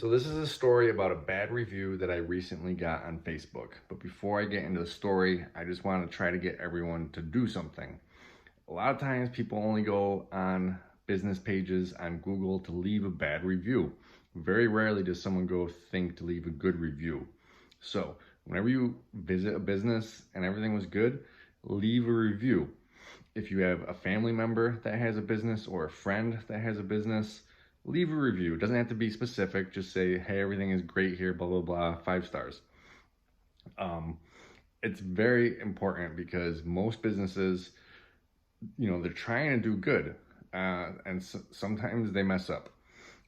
So this is a story about a bad review that I recently got on Facebook. But before I get into the story, I just want to try to get everyone to do something. A lot of times people only go on business pages on Google to leave a bad review. Very rarely does someone go think to leave a good review. So whenever you visit a business and everything was good, leave a review. If you have a family member that has a business or a friend that has a business, leave a review. It doesn't have to be specific. Just say, hey, everything is great here, blah, blah, blah, 5 stars. It's very important because most businesses, they're trying to do good. And sometimes they mess up.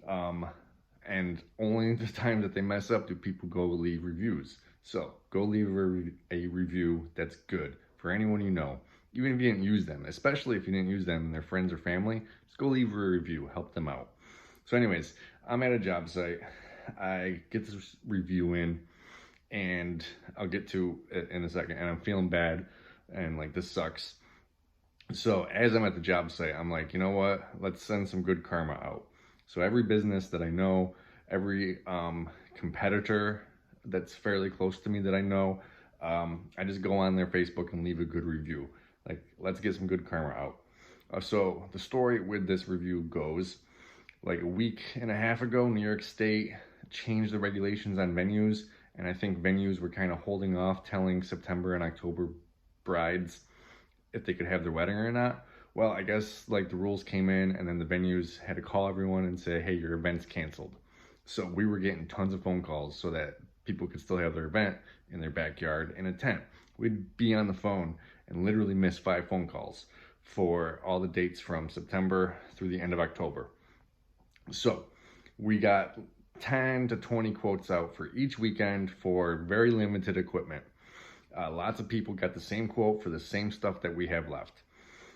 And only the time that they mess up do people go leave reviews. So go leave a review that's good for anyone you know, even if you didn't use them, especially if you didn't use them and they're friends or family, just go leave a review, help them out. So anyways, I'm at a job site. I get this review in, and I'll get to it in a second, and I'm feeling bad, and like, this sucks. So as I'm at the job site, I'm like, you know what? Let's send some good karma out. So every business that I know, every competitor that's fairly close to me that I know, I just go on their Facebook and leave a good review. Like, let's get some good karma out. So the story with this review goes, like a week and a half ago, New York State changed the regulations on venues, and I think venues were kind of holding off telling September and October brides if they could have their wedding or not. Well, I guess like the rules came in, and then the venues had to call everyone and say, hey, your event's canceled. So we were getting tons of phone calls so that people could still have their event in their backyard in a tent. We'd be on the phone and literally miss 5 phone calls for all the dates from September through the end of October. So we got 10 to 20 quotes out for each weekend for very limited equipment. Lots of people got the same quote for the same stuff that we have left.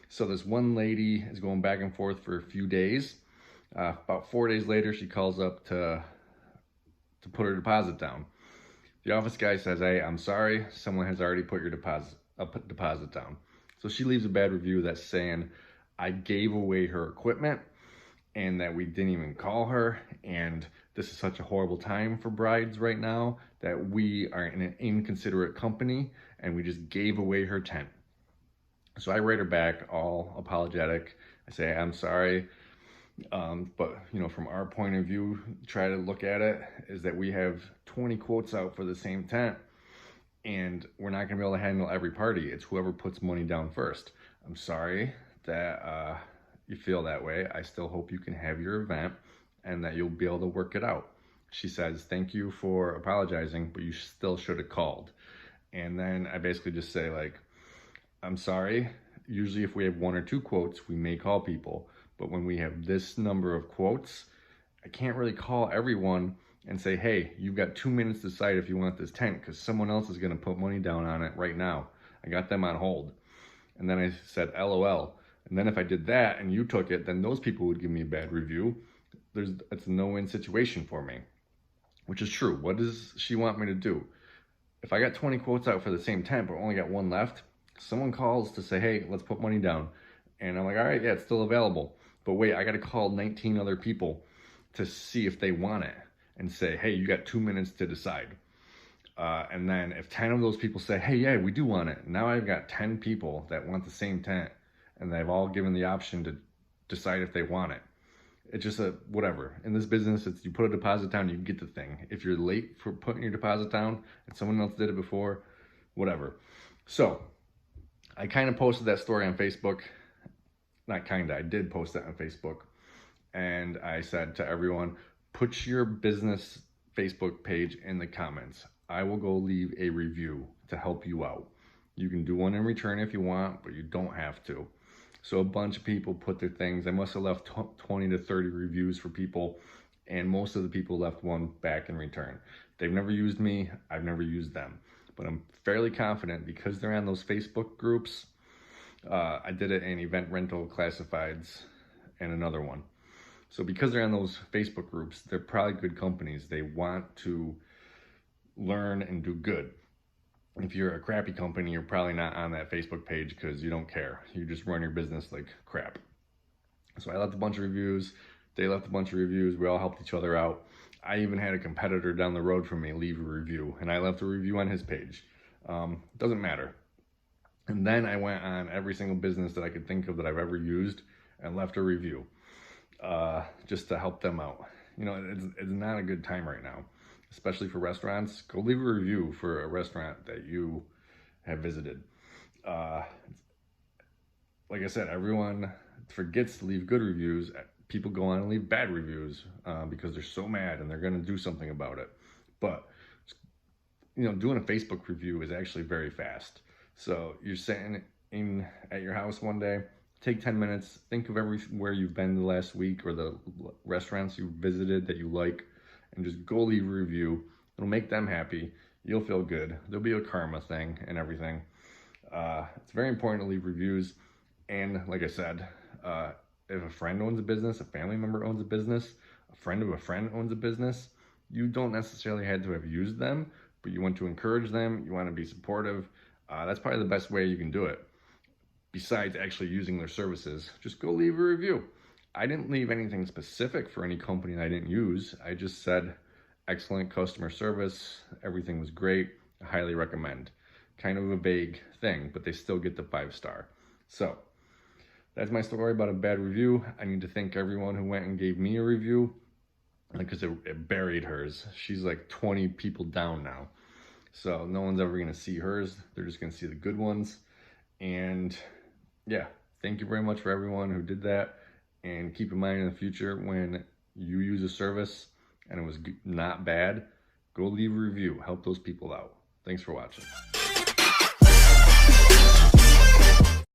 So this one lady is going back and forth for a few days. About 4 days later, she calls up to put her deposit down. The office guy says, hey, I'm sorry, someone has already put your deposit down. So she leaves a bad review that's saying, I gave away her equipment and that we didn't even call her, and this is such a horrible time for brides right now that we are in an inconsiderate company and we just gave away her tent. So I write her back all apologetic. I say, I'm sorry, but from our point of view, try to look at it is that we have 20 quotes out for the same tent, and we're not gonna be able to handle every party. It's whoever puts money down first. I'm sorry that you feel that way. I still hope you can have your event and that you'll be able to work it out. She says, thank you for apologizing, but you still should have called. And then I basically just say, like, I'm sorry. Usually if we have 1 or 2 quotes, we may call people. But when we have this number of quotes, I can't really call everyone and say, hey, you've got 2 minutes to decide if you want this tent because someone else is going to put money down on it right now. I got them on hold. And then I said, LOL. And then if I did that and you took it, then those people would give me a bad review. It's a no-win situation for me, which is true. What does she want me to do? If I got 20 quotes out for the same tent, but only got 1 left, someone calls to say, hey, let's put money down. And I'm like, all right, yeah, it's still available. But wait, I got to call 19 other people to see if they want it and say, hey, you got 2 minutes to decide. And then if 10 of those people say, hey, yeah, we do want it. Now I've got 10 people that want the same tent, and they've all given the option to decide if they want it. It's just whatever. In this business, it's you put a deposit down, you get the thing. If you're late for putting your deposit down and someone else did it before, whatever. So I kind of posted that story on Facebook. Not kind of, I did post that on Facebook. And I said to everyone, put your business Facebook page in the comments. I will go leave a review to help you out. You can do one in return if you want, but you don't have to. So a bunch of people put their things. I must have left 20 to 30 reviews for people, and most of the people left one back in return. They've never used me, I've never used them. But I'm fairly confident because they're on those Facebook groups. I did it in Event Rental Classifieds and another one. So because they're on those Facebook groups, they're probably good companies. They want to learn and do good. If you're a crappy company, you're probably not on that Facebook page because you don't care. You just run your business like crap. So I left a bunch of reviews. They left a bunch of reviews. We all helped each other out. I even had a competitor down the road from me leave a review, and I left a review on his page. Doesn't matter. And then I went on every single business that I could think of that I've ever used and left a review, just to help them out. You know, it's not a good time right now, especially for restaurants. Go leave a review for a restaurant that you have visited. Like I said, everyone forgets to leave good reviews. People go on and leave bad reviews because they're so mad and they're going to do something about it. But, you know, doing a Facebook review is actually very fast. So you're sitting in at your house one day, take 10 minutes, think of everywhere you've been the last week or the restaurants you visited that you like, and just go leave a review. It'll make them happy. You'll feel good. There'll be a karma thing and everything. It's very important to leave reviews. And like I said, if a friend owns a business, a family member owns a business, a friend of a friend owns a business, you don't necessarily have to have used them, but you want to encourage them, you want to be supportive. That's probably the best way you can do it. Besides actually using their services, just go leave a review. I didn't leave anything specific for any company that I didn't use. I just said, excellent customer service, everything was great, I highly recommend. Kind of a vague thing, but they still get the 5-star. So, that's my story about a bad review. I need to thank everyone who went and gave me a review, because it buried hers. She's like 20 people down now. So no one's ever gonna see hers. They're just gonna see the good ones. And yeah, thank you very much for everyone who did that. And keep in mind in the future, when you use a service and it was not bad, go leave a review. Help those people out. Thanks for watching.